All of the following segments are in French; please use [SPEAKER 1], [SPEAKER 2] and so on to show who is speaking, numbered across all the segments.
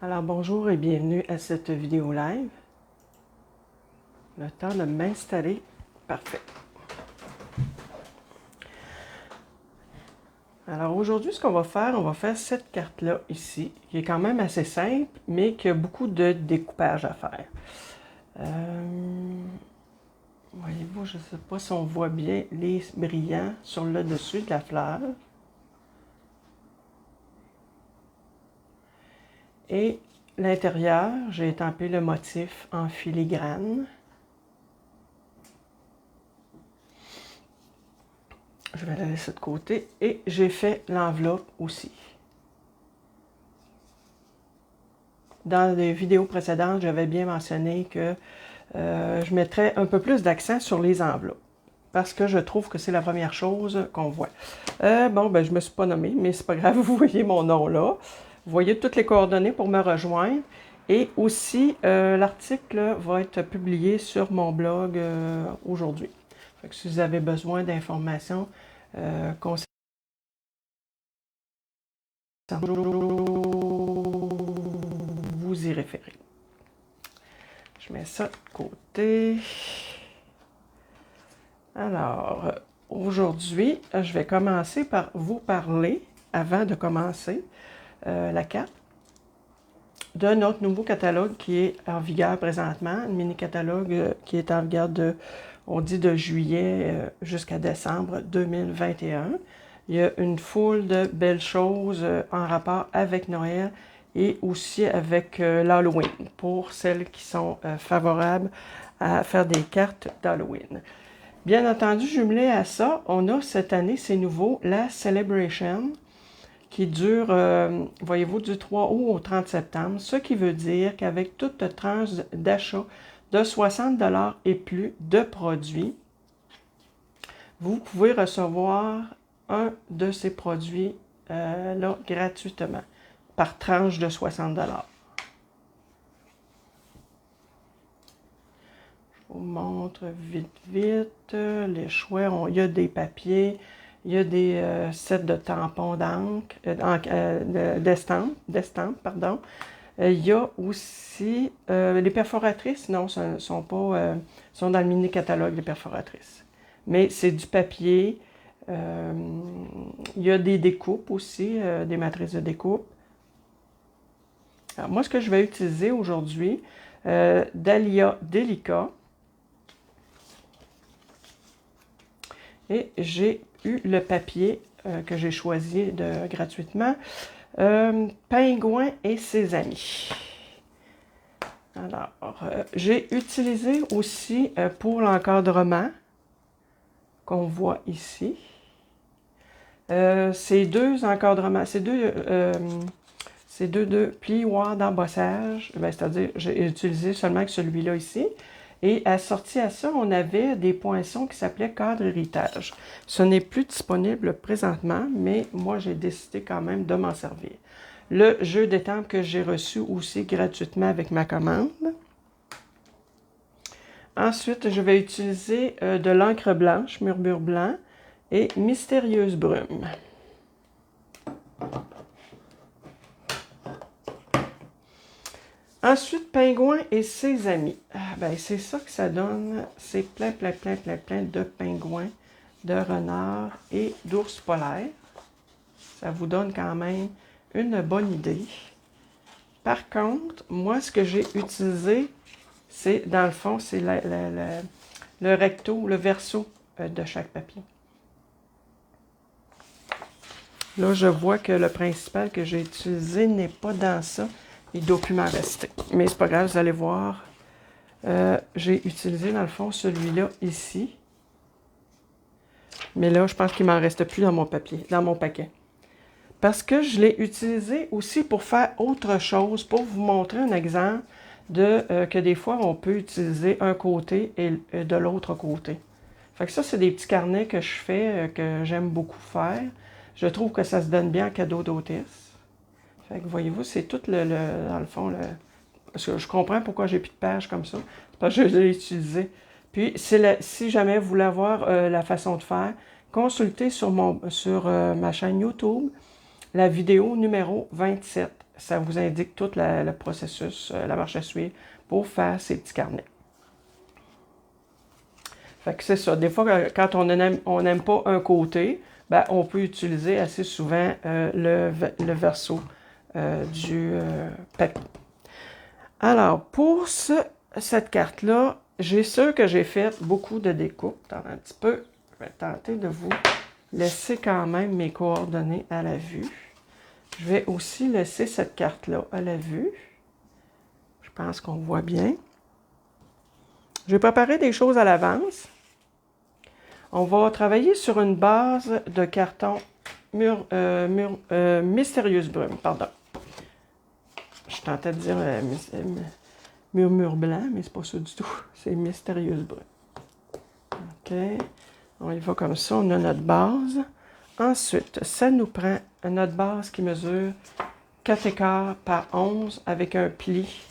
[SPEAKER 1] Alors bonjour et bienvenue à cette vidéo live. Le temps de m'installer. Parfait. Alors aujourd'hui, ce qu'on va faire cette carte-là ici, qui est quand même assez simple, mais qui a beaucoup de découpage à faire. Voyez-vous, je ne sais pas si on voit bien les brillants sur le dessus de la fleur. Et l'intérieur, j'ai étampé le motif en filigrane. Je vais la laisser de côté et j'ai fait l'enveloppe aussi. Dans les vidéos précédentes, j'avais bien mentionné que je mettrais un peu plus d'accent sur les enveloppes parce que je trouve que c'est la première chose qu'on voit. Je ne me suis pas nommée, mais c'est pas grave, vous voyez mon nom là. Vous voyez toutes les coordonnées pour me rejoindre. Et aussi, l'article va être publié sur mon blog aujourd'hui. Si vous avez besoin d'informations concernant vous y référez. Je mets ça de côté. Alors, aujourd'hui, je vais commencer par vous parler, avant de commencer la carte, de notre nouveau catalogue qui est en vigueur présentement, un mini-catalogue qui est en vigueur on dit de juillet jusqu'à décembre 2021. Il y a une foule de belles choses en rapport avec Noël et aussi avec l'Halloween, pour celles qui sont favorables à faire des cartes d'Halloween. Bien entendu, jumelé à ça, on a cette année, c'est nouveau, la Celebration, qui dure, voyez-vous, du 3 août au 30 septembre, ce qui veut dire qu'avec toute tranche d'achat de 60 $ et plus de produits, vous pouvez recevoir un de ces produits là gratuitement, par tranche de 60 $. Je vous montre vite les choix. Il y a des papiers, il y a des sets de tampons d'encre, d'estampes, pardon. Il y a aussi les perforatrices, non, sont pas, sont dans le mini-catalogue des perforatrices. Mais c'est du papier. Il y a des découpes aussi, des matrices de découpe. Alors, moi, ce que je vais utiliser aujourd'hui, Dahlia Delica. Et j'ai eu le papier que j'ai choisi gratuitement, Pingouin et ses amis. Alors, j'ai utilisé aussi pour l'encadrement qu'on voit ici, ces deux encadrements, ces deux plioirs d'embossage, c'est-à-dire j'ai utilisé seulement que celui-là ici. Et assorti à ça, on avait des poinçons qui s'appelaient cadre héritage. Ce n'est plus disponible présentement, mais moi, j'ai décidé quand même de m'en servir. Le jeu d'étampes que j'ai reçu aussi gratuitement avec ma commande. Ensuite, je vais utiliser de l'encre blanche, Murmure blanc, et Mystérieuse brume. Ensuite, Pingouin et ses amis. C'est ça que ça donne. C'est plein de pingouins, de renards et d'ours polaires. Ça vous donne quand même une bonne idée. Par contre, moi, ce que j'ai utilisé, c'est, dans le fond, c'est le recto, le verso de chaque papier. Là, je vois que le principal que j'ai utilisé n'est pas dans ça. Il doit plus m'en rester. Mais c'est pas grave, vous allez voir. J'ai utilisé, dans le fond, celui-là ici. Mais là, je pense qu'il m'en reste plus dans mon papier, dans mon paquet. Parce que je l'ai utilisé aussi pour faire autre chose, pour vous montrer un exemple de que des fois, on peut utiliser un côté et de l'autre côté. Fait que ça, c'est des petits carnets que je fais, que j'aime beaucoup faire. Je trouve que ça se donne bien en cadeau d'hôtesse. Fait que voyez-vous, c'est tout dans le fond, parce que je comprends pourquoi j'ai plus de pages comme ça. C'est parce que je l'ai utilisé. Puis, si jamais vous voulez avoir la façon de faire, consultez sur ma chaîne YouTube la vidéo numéro 27. ça vous indique tout le processus, la marche à suivre pour faire ces petits carnets. Fait que c'est ça. Des fois, quand on n'aime pas un côté, ben, on peut utiliser assez souvent le verso du papier. Alors, pour cette carte-là, j'ai sûr que j'ai fait beaucoup de découpes. Attends un petit peu. Je vais tenter de vous laisser quand même mes coordonnées à la vue. Je vais aussi laisser cette carte-là à la vue. Je pense qu'on voit bien. J'ai préparé des choses à l'avance. On va travailler sur une base de carton Mystérieuse Brume, pardon. Je tentais de dire murmure blanc, mais c'est pas ça du tout. C'est Mystérieuse Brume. OK. On y va comme ça. On a notre base. Ensuite, ça nous prend notre base qui mesure 4,15 par 11 avec un pli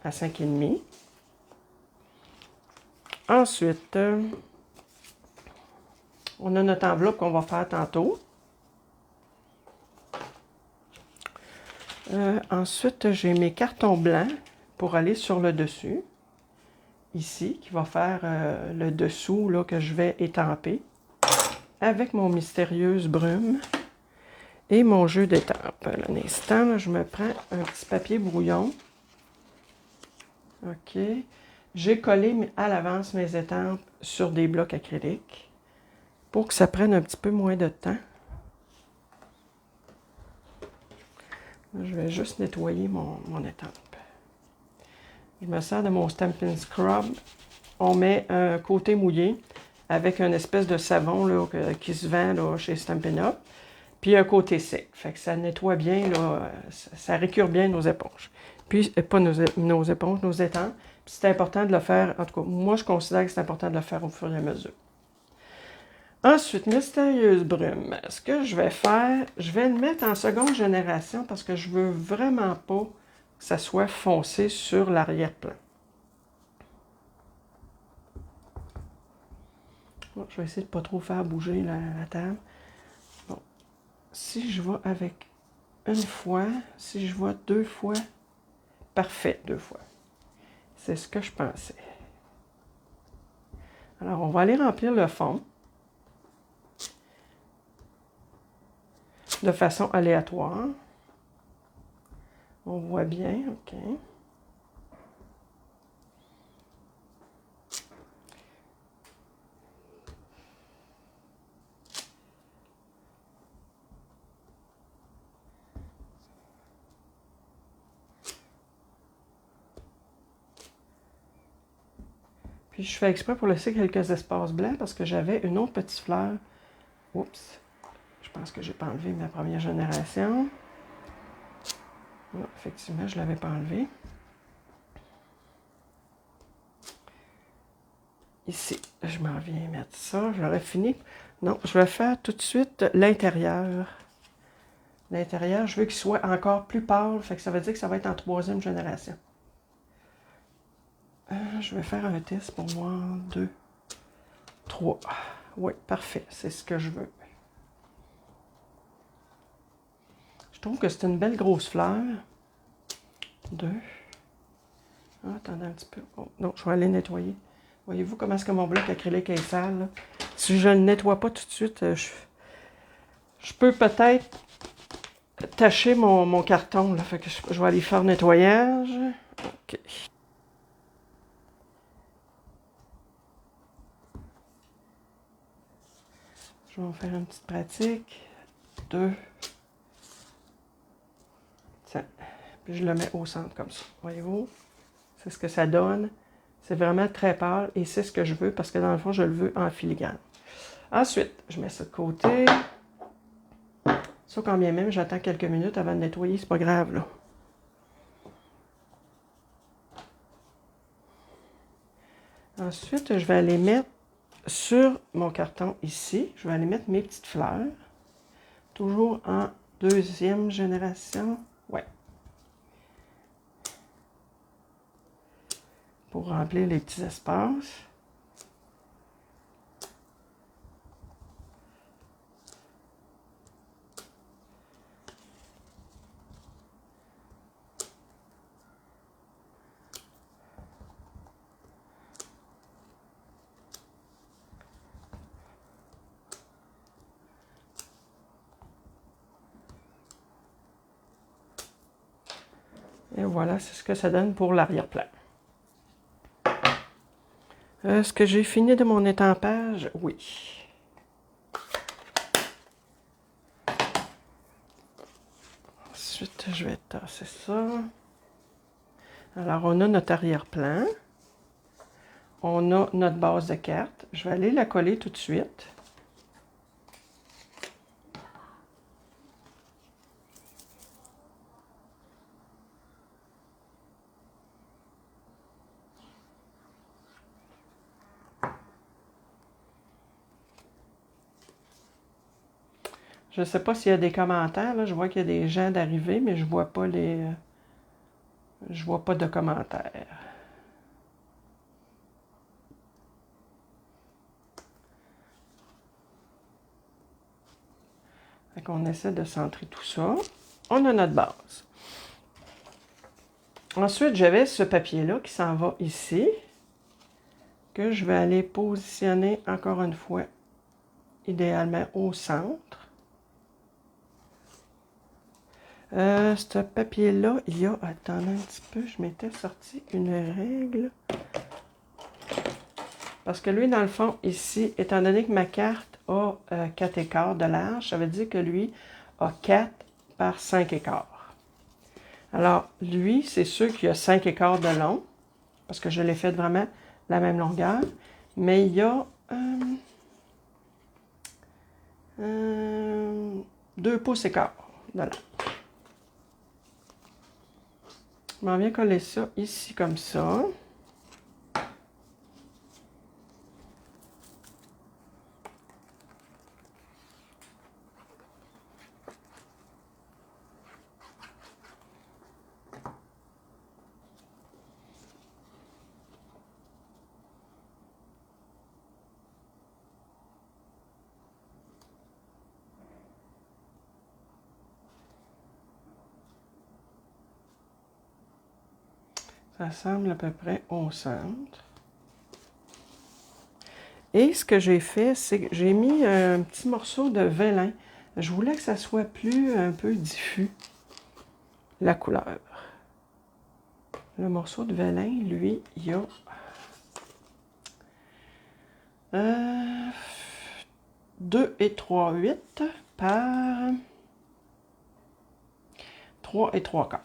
[SPEAKER 1] à 5,5. Ensuite, on a notre enveloppe qu'on va faire tantôt. Ensuite, j'ai mes cartons blancs pour aller sur le dessus. Ici, qui va faire le dessous là, que je vais étamper. Avec mon Mystérieuse Brume et mon jeu d'étampe. Un instant, là, je me prends un petit papier brouillon. OK. J'ai collé à l'avance mes étampes sur des blocs acryliques pour que ça prenne un petit peu moins de temps. Je vais juste nettoyer mon étampe. Je me sers de mon Stampin' Scrub. On met un côté mouillé avec une espèce de savon là, qui se vend là, chez Stampin' Up. Puis un côté sec. Fait que ça nettoie bien, là, ça récure bien nos éponges. Puis, pas nos éponges, nos étampes. Puis c'est important de le faire, en tout cas, moi je considère que c'est important de le faire au fur et à mesure. Ensuite, Mystérieuse Brume. Ce que je vais faire, je vais le mettre en seconde génération parce que je veux vraiment pas que ça soit foncé sur l'arrière-plan. Bon, je vais essayer de ne pas trop faire bouger la table. Bon. Si je vais avec une fois, si je vois 2 fois, parfait, 2 fois. C'est ce que je pensais. Alors, on va aller remplir le fond de façon aléatoire. On voit bien, OK. Puis je fais exprès pour laisser quelques espaces blancs parce que j'avais une autre petite fleur. Oups. Je pense que j'ai pas enlevé ma première génération. Non, effectivement, je ne l'avais pas enlevé. Ici, je m'en viens mettre ça. Je l'aurais fini. Non, je vais faire tout de suite l'intérieur. L'intérieur, je veux qu'il soit encore plus pâle. Fait que ça veut dire que ça va être en 3e génération. Je vais faire un test pour moi. 2, 3. Oui, parfait. C'est ce que je veux. Je trouve que c'est une belle grosse fleur. 2. Ah, attendez un petit peu. Oh, non, je vais aller nettoyer. Voyez-vous comment est-ce que mon bloc acrylique est sale? Là? Si je ne le nettoie pas tout de suite, je peux peut-être tacher mon carton. Là. Fait que je vais aller faire le nettoyage. OK. Je vais en faire une petite pratique. 2. Tiens. Puis je le mets au centre comme ça. Voyez-vous? C'est ce que ça donne. C'est vraiment très pâle et c'est ce que je veux parce que dans le fond, je le veux en filigrane. Ensuite, je mets ça de côté. Ça, quand bien même, j'attends quelques minutes avant de nettoyer, c'est pas grave, là. Ensuite, je vais aller mettre sur mon carton ici, je vais aller mettre mes petites fleurs. Toujours en 2e génération. Ouais. Pour remplir les petits espaces. Et voilà, c'est ce que ça donne pour l'arrière-plan. Est-ce que j'ai fini de mon étampage? Oui. Ensuite, je vais tasser ça. Alors, on a notre arrière-plan. On a notre base de carte. Je vais aller la coller tout de suite. Je ne sais pas s'il y a des commentaires. Là. Je vois qu'il y a des gens d'arriver, mais je ne vois pas les... je vois pas de commentaires. Fait qu'on essaie de centrer tout ça. On a notre base. Ensuite, j'avais ce papier-là qui s'en va ici, que je vais aller positionner encore une fois, idéalement au centre. Ce papier-là, il y a... Attendez un petit peu, je m'étais sorti une règle. Parce que lui, dans le fond, ici, étant donné que ma carte a 4 écarts de large, ça veut dire que lui a 4 par 5 écarts. Alors, lui, c'est sûr qu'il y a 5 écarts de long, parce que je l'ai fait vraiment la même longueur, mais il y a 2 pouces écart de long. Je m'en viens coller ça ici comme ça. Ça semble à peu près au centre. Et ce que j'ai fait, c'est que j'ai mis un petit morceau de vélin. Je voulais que ça soit plus un peu diffus, la couleur. Le morceau de vélin, lui, il y a 2 et 3/8 par 3 et 3/4.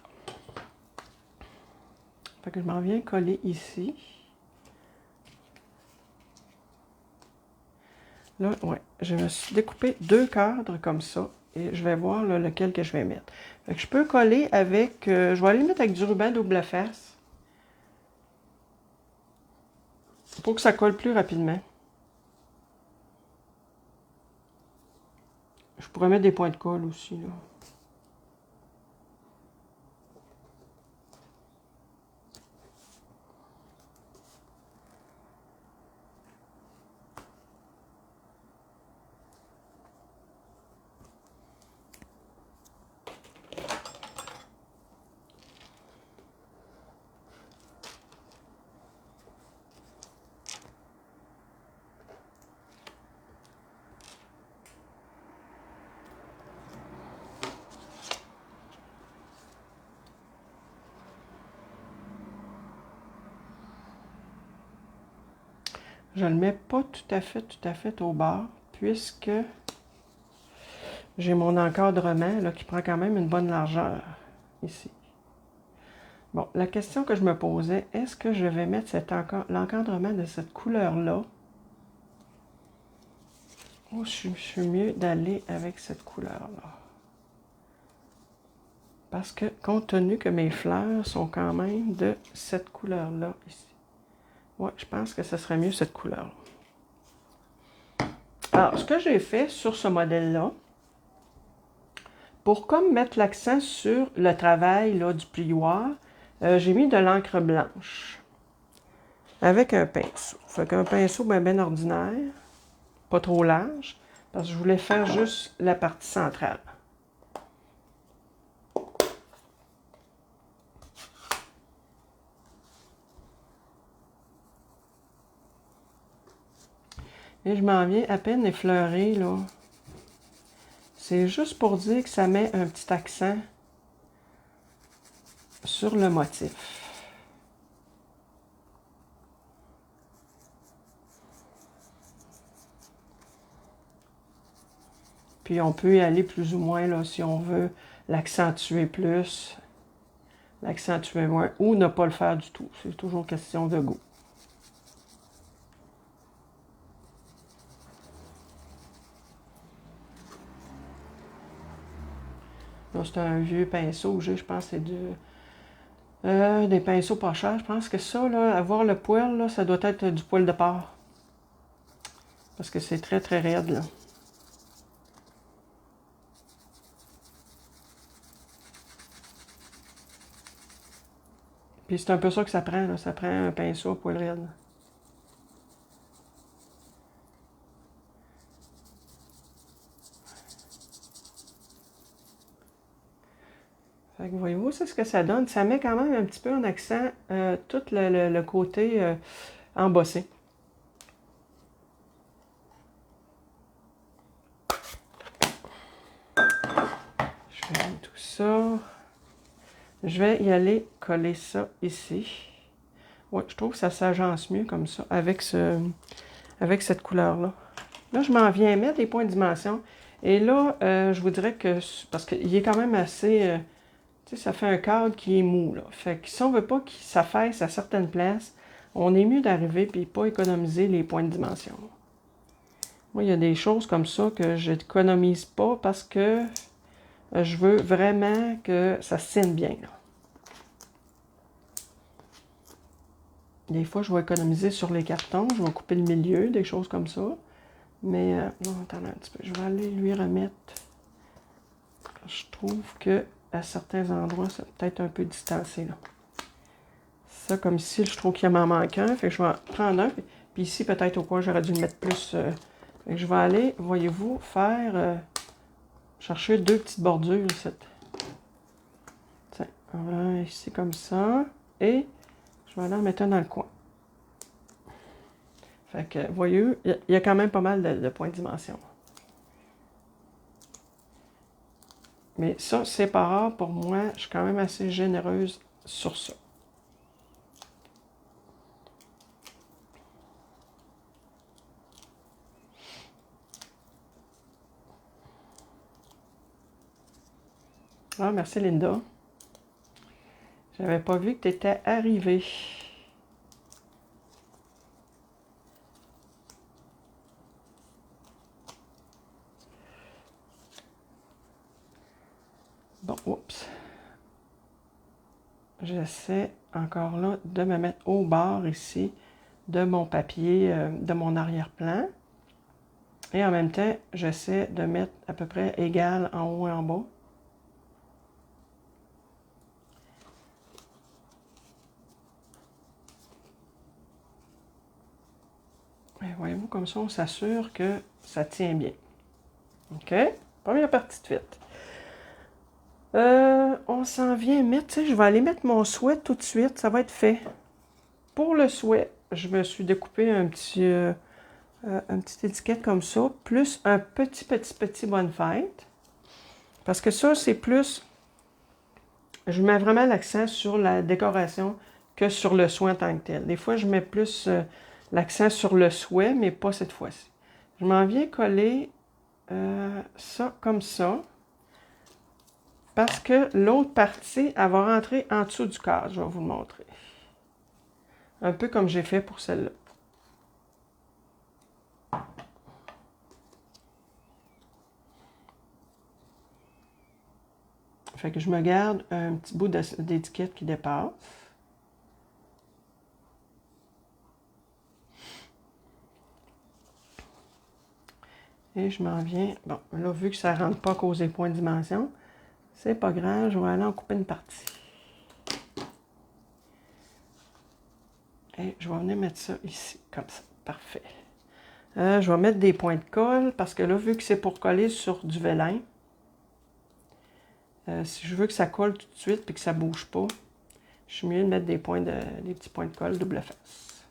[SPEAKER 1] Fait que je m'en viens coller ici. Là, ouais, je me suis découpé 2 cadres comme ça. Et je vais voir là, lequel que je vais mettre. Fait que je peux coller avec... je vais aller mettre avec du ruban double face. Pour que ça colle plus rapidement. Je pourrais mettre des points de colle aussi, là. Je ne le mets pas tout à fait au bord, puisque j'ai mon encadrement là, qui prend quand même une bonne largeur ici. Bon, la question que je me posais, est-ce que je vais mettre l'encadrement de cette couleur-là? Ou je suis mieux d'aller avec cette couleur-là? Parce que, compte tenu que mes fleurs sont quand même de cette couleur-là ici. Ouais, je pense que ce serait mieux cette couleur-là. Alors, ce que j'ai fait sur ce modèle-là, pour comme mettre l'accent sur le travail là, du plioir, j'ai mis de l'encre blanche avec un pinceau. Fait qu'un pinceau bien ordinaire, pas trop large, parce que je voulais faire juste la partie centrale. Et je m'en viens à peine effleurer, là. C'est juste pour dire que ça met un petit accent sur le motif. Puis on peut y aller plus ou moins là, si on veut l'accentuer plus, l'accentuer moins, ou ne pas le faire du tout. C'est toujours question de goût. Là, c'est un vieux pinceau que j'ai, je pense que c'est des pinceaux pas chers. Je pense que ça, là, avoir le poil, là, ça doit être du poil de porc. Parce que c'est très, très raide, là. Puis c'est un peu ça que ça prend, là. Ça prend un pinceau à poil raide. Fait que voyez-vous, c'est ce que ça donne. Ça met quand même un petit peu en accent tout le côté embossé. Je ferme tout ça. Je vais y aller coller ça ici. Ouais, je trouve que ça s'agence mieux comme ça, avec cette couleur-là. Là, je m'en viens mettre des points de dimension. Et là, je vous dirais que, parce qu'il est quand même assez, tu sais, ça fait un cadre qui est mou, là. Fait que si on veut pas que ça fasse à certaines places, on est mieux d'arriver et pas économiser les points de dimension. Moi, il y a des choses comme ça que je n'économise pas parce que je veux vraiment que ça se tienne bien, là. Des fois, je vais économiser sur les cartons, je vais couper le milieu, des choses comme ça. Mais, non, attendez un petit peu, je vais aller lui remettre. Je trouve que à certains endroits, c'est peut-être un peu distancé, là. Ça, comme ici, je trouve qu'il m'en manque un, fait que je vais en prendre un. Puis ici, peut-être au coin, j'aurais dû le mettre plus. Fait que je vais aller, voyez-vous, faire, chercher deux petites bordures ici. Tiens, on va ici comme ça. Et je vais aller en mettre un dans le coin. Fait que, voyez, il y a quand même pas mal de points de dimension. Mais ça, c'est pas rare pour moi. Je suis quand même assez généreuse sur ça. Ah, merci Linda. J'avais pas vu que tu étais arrivée. Bon, oups. J'essaie encore là de me mettre au bord ici de mon papier, de mon arrière-plan. Et en même temps, j'essaie de mettre à peu près égal en haut et en bas. Et voyez-vous, comme ça, on s'assure que ça tient bien. OK? Première partie de fait. On s'en vient mettre, tu sais, je vais aller mettre mon souhait tout de suite, ça va être fait. Pour le souhait, je me suis découpé une petite étiquette comme ça, plus un petit bonne fête. Parce que ça, c'est plus, je mets vraiment l'accent sur la décoration que sur le souhait en tant que tel. Des fois, je mets plus l'accent sur le souhait, mais pas cette fois-ci. Je m'en viens coller ça comme ça. Parce que l'autre partie, elle va rentrer en dessous du cadre. Je vais vous le montrer. Un peu comme j'ai fait pour celle-là. Fait que je me garde un petit bout d'étiquette qui dépasse. Et je m'en viens. Bon, là, vu que ça ne rentre pas causer point de dimension, c'est pas grave, je vais aller en couper une partie. Et je vais venir mettre ça ici, comme ça. Parfait. Je vais mettre des points de colle, parce que là, vu que c'est pour coller sur du vélin, si je veux que ça colle tout de suite et que ça ne bouge pas, je suis mieux de mettre des petits points de colle double face.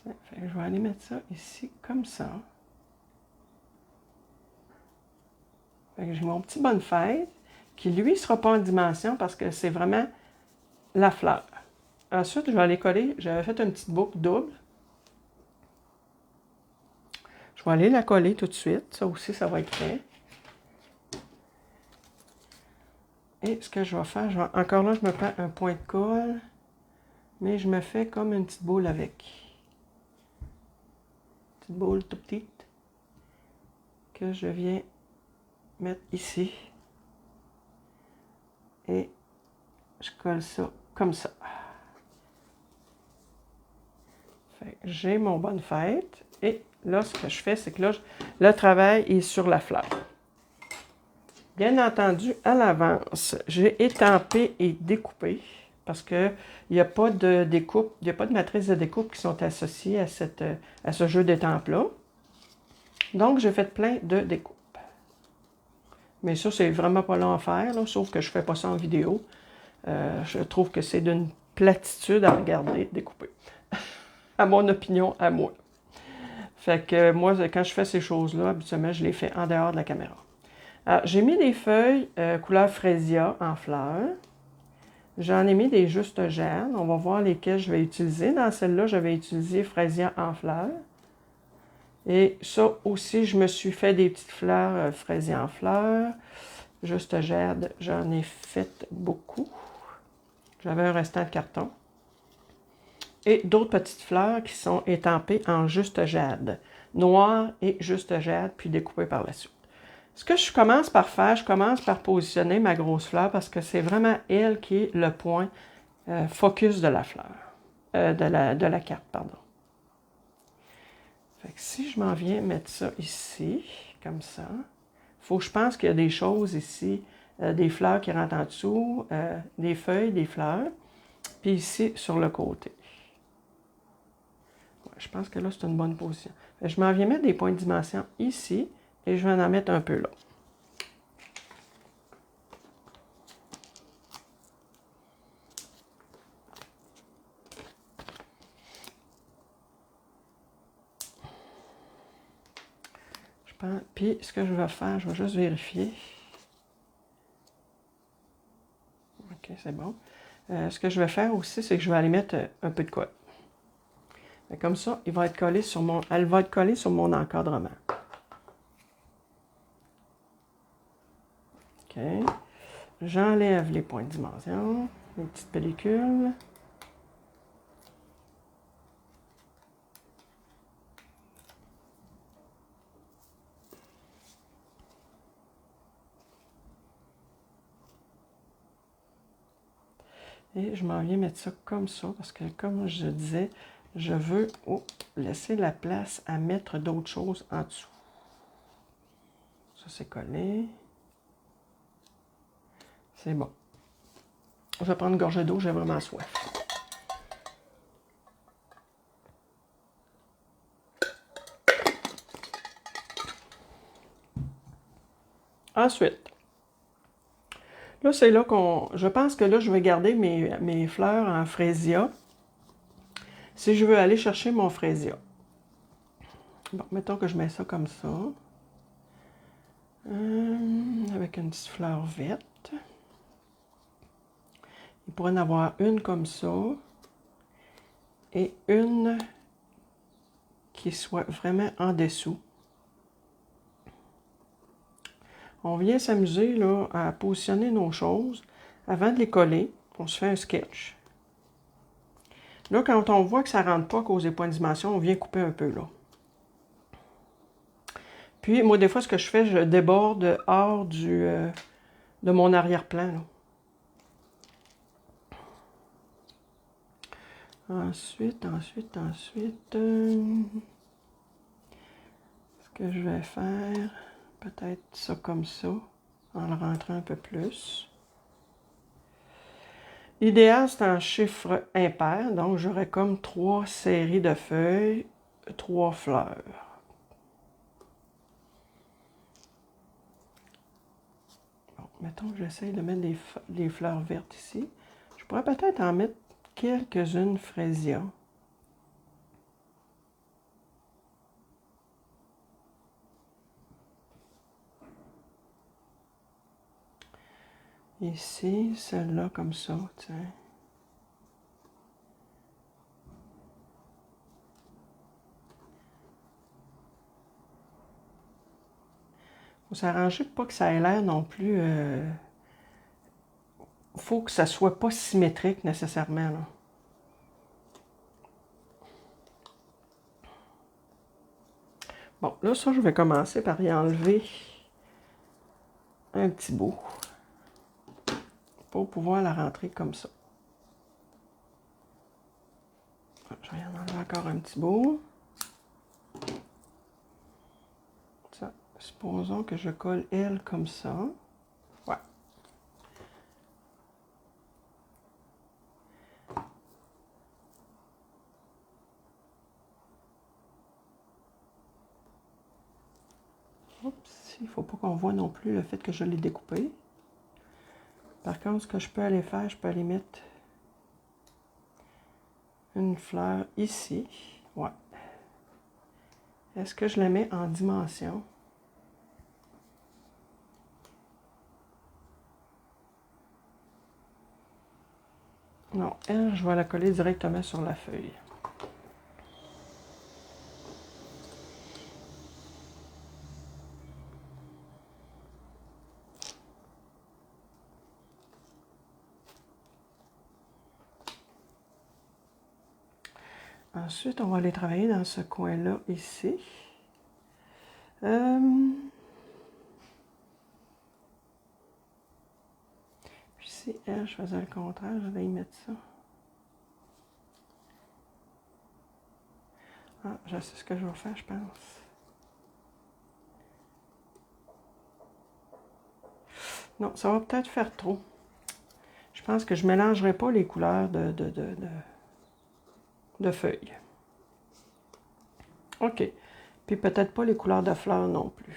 [SPEAKER 1] Fait que je vais aller mettre ça ici, comme ça. Fait que j'ai mon petit bonne fête, qui lui ne sera pas en dimension parce que c'est vraiment la fleur. Ensuite, je vais aller coller, j'avais fait une petite boucle double. Je vais aller la coller tout de suite, ça aussi, ça va être fait. Et ce que je vais faire, encore là, je me prends un point de colle, mais je me fais comme une petite boule avec. Une petite boule tout petite que je viens mettre ici. Et je colle ça comme ça. J'ai mon bonne fête. Et là, ce que je fais, c'est que là, le travail est sur la fleur. Bien entendu, à l'avance, j'ai étampé et découpé parce qu'il n'y a pas de découpe, il n'y a pas de matrice de découpe qui sont associées à ce jeu d'étampe-là. Donc, j'ai fait plein de découpes. Mais ça, c'est vraiment pas long à faire, là, sauf que je ne fais pas ça en vidéo. Je trouve que c'est d'une platitude à regarder découper. À mon opinion, à moi. Fait que moi, quand je fais ces choses-là, habituellement, je les fais en dehors de la caméra. J'ai mis des feuilles couleur frésia en fleurs. J'en ai mis des juste jade. On va voir lesquelles je vais utiliser. Dans celle-là, je vais utiliser frésia en fleurs. Et ça aussi, je me suis fait des petites fleurs frésia en fleurs. Juste jade, j'en ai fait beaucoup. J'avais un restant de carton. Et d'autres petites fleurs qui sont étampées en juste jade. Noir et juste jade, puis découpées par la suite. Ce que je commence par faire, je commence par positionner ma grosse fleur parce que c'est vraiment elle qui est le point focus de la fleur, de la carte, pardon. Fait que si je m'en viens mettre ça ici, comme ça, il faut que je pense qu'il y a des choses ici, des fleurs qui rentrent en dessous, des feuilles, des fleurs, puis ici sur le côté. Ouais, je pense que là, c'est une bonne position. Fait que je m'en viens mettre des points de dimension ici et je vais en mettre un peu là. Puis, ce que je vais faire, je vais juste vérifier. OK, c'est bon. Ce que je vais faire aussi, c'est que je vais aller mettre un peu de colle. Comme ça, il va être collé sur elle va être collée sur mon encadrement. OK. J'enlève les points de dimension, les petites pellicules. Et je m'en viens mettre ça comme ça, parce que comme je disais, je veux laisser la place à mettre d'autres choses en dessous. Ça, c'est collé. C'est bon. Je vais prendre une gorgée d'eau, j'ai vraiment soif. Ensuite, là, c'est là qu'on... Je pense que là, je vais garder mes fleurs en frésia. Si je veux aller chercher mon frésia. Bon, mettons que je mets ça comme ça. Avec une petite fleur verte. Il pourrait en avoir une comme ça. Et une qui soit vraiment en dessous. On vient s'amuser là à positionner nos choses. Avant de les coller, on se fait un sketch. Là, quand on voit que ça ne rentre pas à cause des points de dimension, on vient couper un peu là. Puis, moi, des fois, ce que je fais, je déborde hors de mon arrière-plan. Ensuite, ce que je vais faire, peut-être ça comme ça, en le rentrant un peu plus. L'idéal, c'est un chiffre impair, donc j'aurais comme 3 séries de feuilles, 3 fleurs. Bon, mettons que j'essaye de mettre des fleurs vertes ici. Je pourrais peut-être en mettre quelques-unes frésia. Ici, celle-là comme ça, tiens. Faut s'arranger pour pas que ça ait l'air non plus... faut que ça soit pas symétrique nécessairement, là. Bon, là, ça, je vais commencer par y enlever un petit bout pour pouvoir la rentrer comme ça. Je vais en enlever encore un petit bout. Ça, supposons que je colle elle comme ça. Ouais. Oups, il ne faut pas qu'on voit non plus le fait que je l'ai découpé. Par contre, ce que je peux aller faire, je peux aller mettre une fleur ici. Ouais. Est-ce que je la mets en dimension? Non, elle, je vais la coller directement sur la feuille. Ensuite, on va aller travailler dans ce coin-là, ici. Puis si elle, je faisais le contraire, j'allais y mettre ça. Ah, je sais ce que je vais faire, je pense. Non, ça va peut-être faire trop. Je pense que je ne mélangerai pas les couleurs de feuilles. OK. Puis peut-être pas les couleurs de fleurs non plus.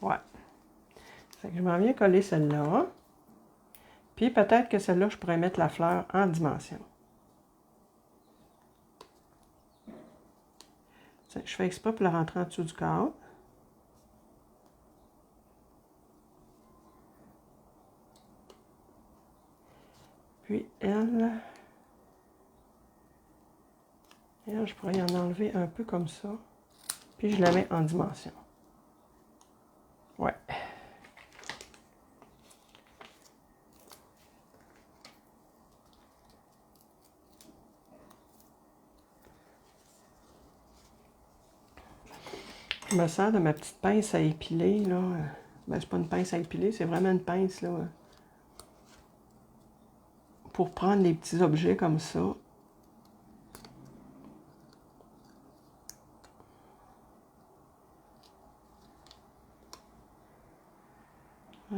[SPEAKER 1] Ouais. Fait que je m'en viens coller celle-là. Puis peut-être que celle-là, je pourrais mettre la fleur en dimension. Je fais exprès pour la rentrer en dessous du cadre. Puis elle, je pourrais y en enlever un peu comme ça. Puis je la mets en dimension. Ouais. Je me sers de ma petite pince à épiler, là. Ben, c'est pas une pince à épiler, c'est vraiment une pince, là. Pour prendre des petits objets comme ça.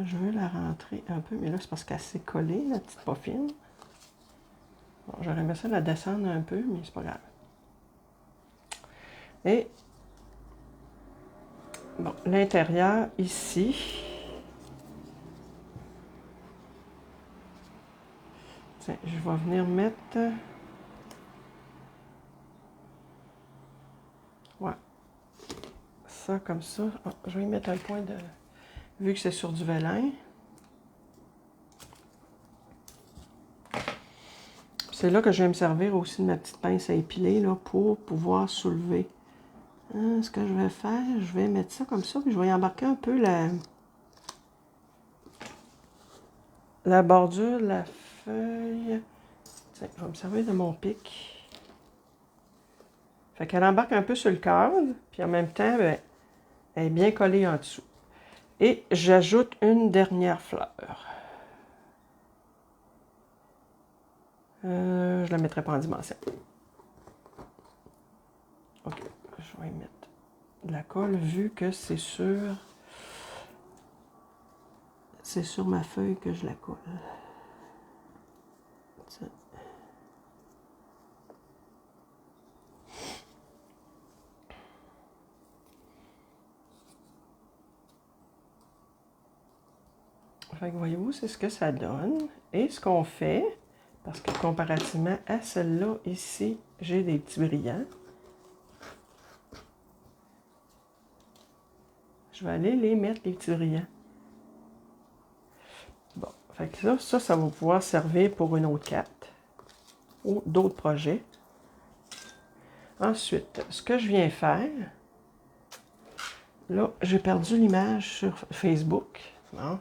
[SPEAKER 1] Je veux la rentrer un peu, mais là, c'est parce qu'elle s'est collée, la petite poffine. Bon, j'aurais aimé ça la descendre un peu, mais c'est pas grave. Et, bon, l'intérieur, ici. Tiens, je vais venir mettre... Ouais. Ça, comme ça. Oh, je vais y mettre un point de... Vu que c'est sur du vélin. C'est là que je vais me servir aussi de ma petite pince à épiler, là, pour pouvoir soulever. Ce que je vais faire, je vais mettre ça comme ça, puis je vais y embarquer un peu la bordure de la feuille. Tiens, je vais me servir de mon pic. Fait qu'elle embarque un peu sur le cadre, puis en même temps, ben, elle est bien collée en dessous. Et j'ajoute une dernière fleur. Je ne la mettrai pas en dimension. OK, je vais y mettre de la colle vu que c'est sur ma feuille que je la colle. Ça. Fait que voyez-vous, c'est ce que ça donne. Et ce qu'on fait, parce que comparativement à celle-là, ici, j'ai des petits brillants. Je vais aller les mettre, les petits brillants. Bon, fait que là, ça va pouvoir servir pour une autre carte ou d'autres projets. Ensuite, ce que je viens faire, là, j'ai perdu l'image sur Facebook. Bon.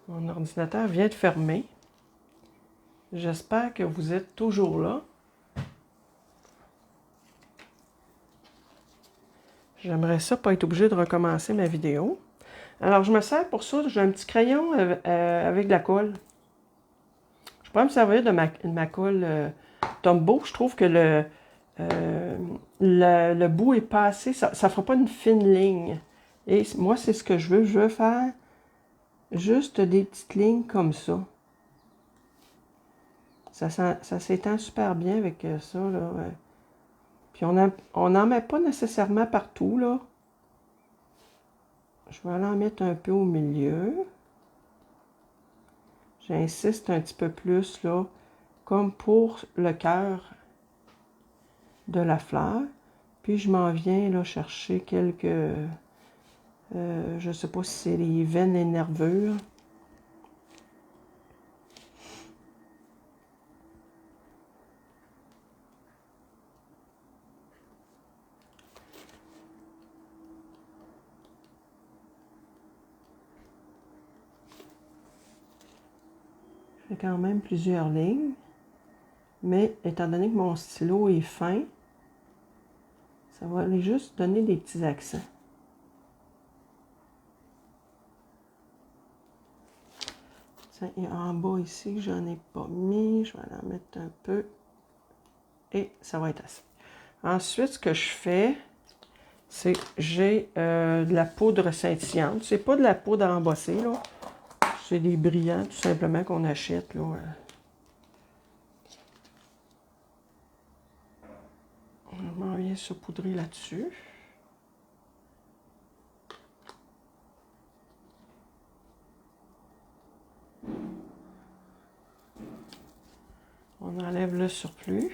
[SPEAKER 1] Mon ordinateur vient de fermer. J'espère que vous êtes toujours là. J'aimerais ça pas être obligé de recommencer ma vidéo. Alors, je me sers pour ça, j'ai un petit crayon avec de la colle. Je pourrais me servir de ma colle Tombow. Je trouve que le bout est pas assez, ça ne fera pas une fine ligne. Et moi, c'est ce que je veux. Je veux faire juste des petites lignes comme ça. Ça s'étend super bien avec ça, là. Puis on n'en met pas nécessairement partout, là. Je vais aller en mettre un peu au milieu. J'insiste un petit peu plus, là, comme pour le cœur de la fleur. Puis je m'en viens, là, chercher quelques... je ne sais pas si c'est les veines et nervures. Je fais quand même plusieurs lignes. Mais étant donné que mon stylo est fin, ça va aller juste donner des petits accents. Tiens, et en bas ici, j'en ai pas mis. Je vais aller en mettre un peu. Et ça va être assez. Ensuite, ce que je fais, c'est que j'ai de la poudre scintillante. C'est pas de la poudre embossée, là. C'est des brillants, tout simplement, qu'on achète, là. On m'en vient saupoudrer là-dessus. On enlève le surplus.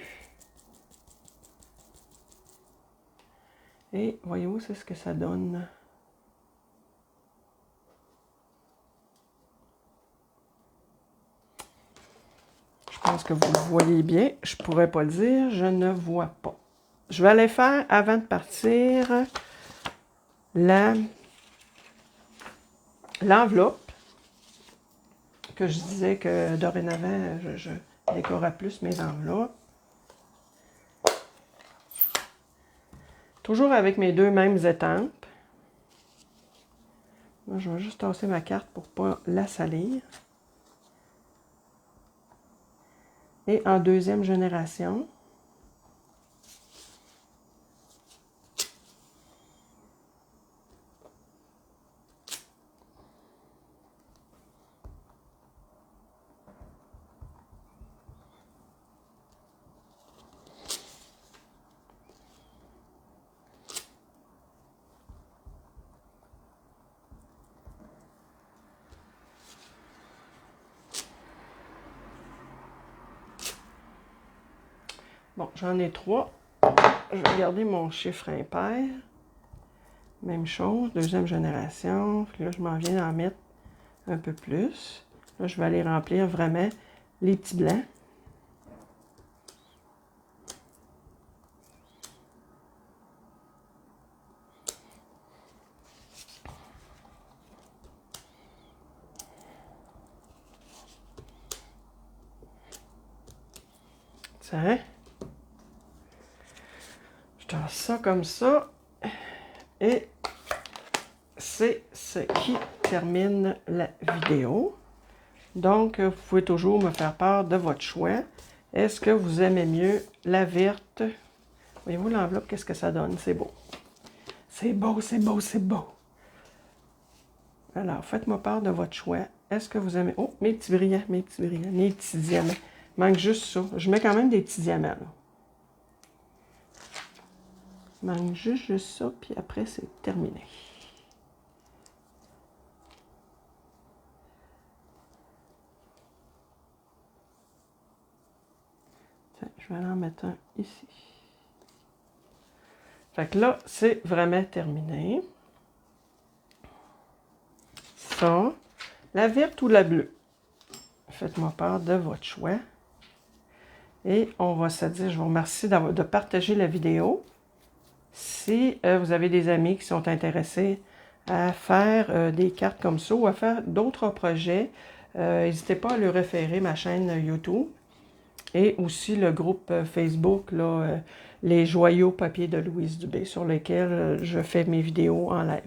[SPEAKER 1] Et voyez-vous, c'est ce que ça donne. Je pense que vous le voyez bien. Je ne pourrais pas le dire, je ne vois pas. Je vais aller faire, avant de partir, l'enveloppe. Que je disais que dorénavant, je décorais plus mes enveloppes. Toujours avec mes deux mêmes étampes. Là, je vais juste tasser ma carte pour ne pas la salir. Et en deuxième génération, bon, j'en ai 3. Je vais garder mon chiffre impair. Même chose, deuxième génération. Puis là, je m'en viens d'en mettre un peu plus. Là, je vais aller remplir vraiment les petits blancs. Tiens. Je tasse ça comme ça. Et c'est ce qui termine la vidéo. Donc, vous pouvez toujours me faire part de votre choix. Est-ce que vous aimez mieux la verte? Voyez-vous l'enveloppe, qu'est-ce que ça donne? C'est beau. C'est beau, c'est beau, c'est beau. Alors, faites-moi part de votre choix. Est-ce que vous aimez... Oh, mes petits brillants, mes petits diamants. Il manque juste ça. Je mets quand même des petits diamants, là. Il manque juste ça, puis après, c'est terminé. Tiens, je vais aller en mettre un ici. Fait que là, c'est vraiment terminé. ça. La verte ou la bleue? Faites-moi part de votre choix. Et on va se dire, je vous remercie de partager la vidéo. Si vous avez des amis qui sont intéressés à faire des cartes comme ça ou à faire d'autres projets, n'hésitez pas à leur référer ma chaîne YouTube et aussi le groupe Facebook, là, Les Joyaux Papier de Louise Dubé, sur lesquels je fais mes vidéos en live.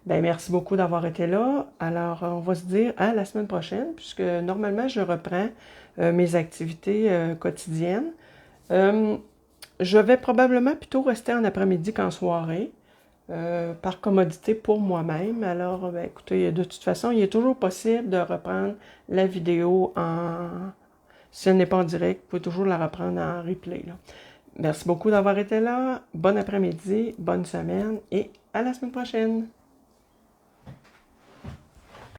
[SPEAKER 1] Ben, merci beaucoup d'avoir été là. Alors, on va se dire à la semaine prochaine, puisque normalement, je reprends mes activités quotidiennes. Je vais probablement plutôt rester en après-midi qu'en soirée, par commodité pour moi-même. Alors, ben, écoutez, de toute façon, il est toujours possible de reprendre la vidéo en... Si elle n'est pas en direct, vous pouvez toujours la reprendre en replay, là. Merci beaucoup d'avoir été là. Bon après-midi, bonne semaine et à la semaine prochaine.